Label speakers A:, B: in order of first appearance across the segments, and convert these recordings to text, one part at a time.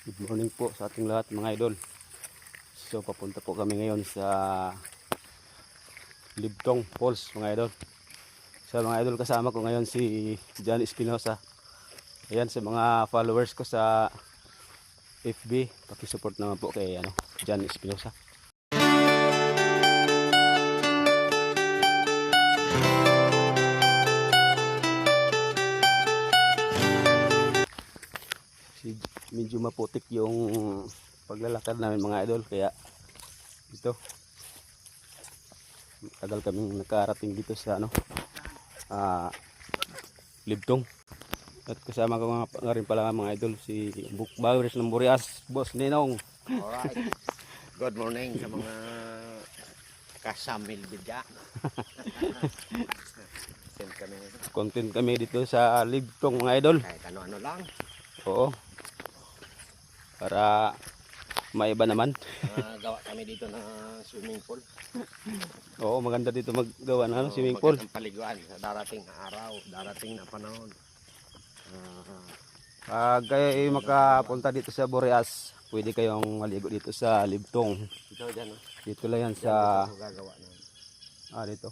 A: Good morning po sa ating lahat mga idol. So papunta po kami ngayon sa Libtong Falls mga idol. So mga idol, kasama ko ngayon si John Espinosa. Ayan, sa mga followers ko sa FB, pakisupport naman po kay John Espinosa. Medyo maputik yung paglalakad namin mga idol, kaya ito tagal kaming nakarating dito sa Libtong. At kasama ko nga rin pala mga idol si Bukbawers ng Burias, Boss Ninong.
B: Alright, good morning sa mga kasamil bidya.
A: Content kami dito sa Libtong mga idol.
B: Kahit ano-ano lang.
A: Oo, para maiba naman.
B: Gawa kami dito ng swimming pool.
A: Oo, maganda dito maggawa ng swimming pool.
B: Magandang paliguan sa darating na araw, darating na panahon.
A: Pag kayo ay makapunta dito sa Burias, pwede kayong maligo dito sa Libtong.
B: Ito dyan,
A: Dito lang yan sa
B: gagawa na.
A: dito.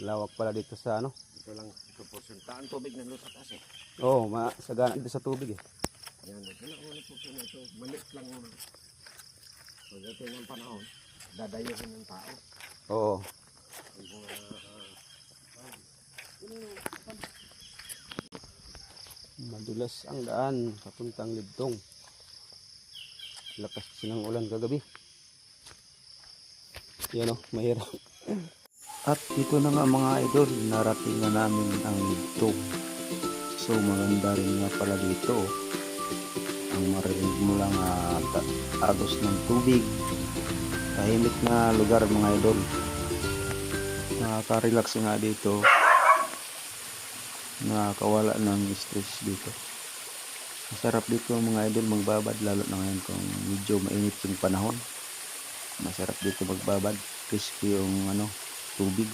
A: Lawak pala dito sa
B: Ito lang, proporsyontaan tubig ng lusa kasi.
A: Oo, masagana dito sa tubig eh.
B: Yan, ito lang ulit po ito. Maliit lang muna. Pagdating ng panahon, dadayuhin ng tao.
A: Oo. Madulas ang daan papuntang Libtong. Lakas kasi ng ulan kagabi. Yan mahirap. At ito na nga mga idol, narating na namin ang Libtong. So maganda rin nga pala dito. Ang marinig mo lang agos ng tubig. Tahimik na lugar mga idol. Nakaka-relax nga dito. Nakakawala ng stress dito. Masarap dito mga idol magbabad, lalo na ngayon kung medyo mainit yung panahon. Masarap dito magbabad, crispy yung tubig.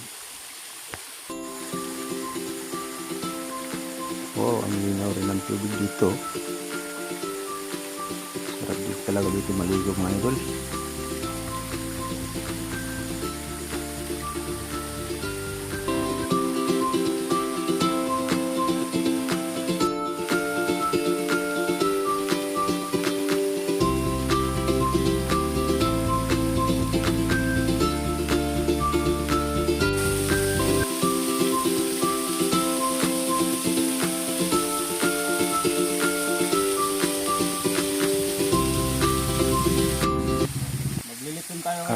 A: Wow, ang linaw rin ng tubig dito. Sarap dito talaga dito maligo mga idol.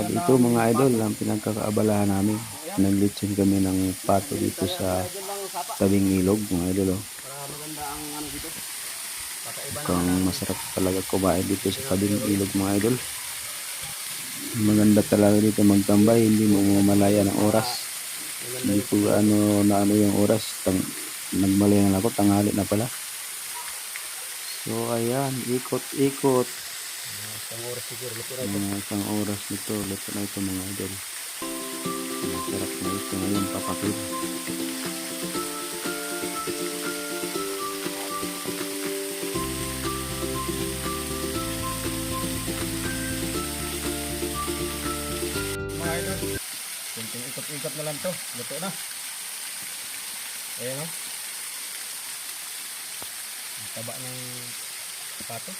A: Dito mga idol, ang pinagkakaabalahan namin, naglitsin kami ng pato dito sa tabing ilog mga idol. Kung masarap talaga kumain dito sa tabing ilog mga idol. Maganda talaga dito magtambay, hindi mo mamalaya ng oras. Hindi po na yung oras, nagmalaya na ako, tanghali na pala. So ayan, ikot-ikot.
B: Isang oras siguro luto na
A: ito. Isang oras nito, luto na ito mga idol. Masarap na ito ngayon papakit.
B: mga idol, kunting ikot-ikot na lang to, luto na. Ayan o, ang taba ng pato.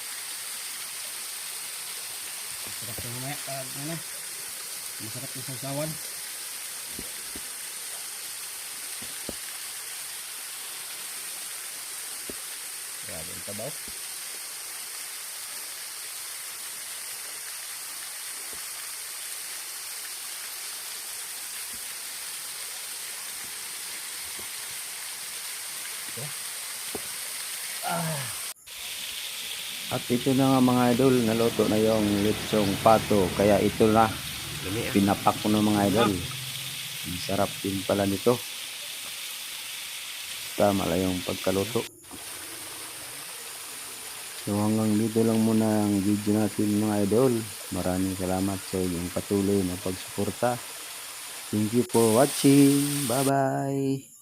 B: Masarap na mamaya, masarap na sausawan. Grabe ang tabaw.
A: At ito na nga mga idol, naluto na yung lechong pato. Kaya ito na, pinapak ko na mga idol. Ang sarap din pala nito. Tama lang yung pagkaluto. So hanggang dito lang muna ang video natin mga idol. Maraming salamat sa inyong patuloy na pagsuporta. Thank you for watching. Bye bye.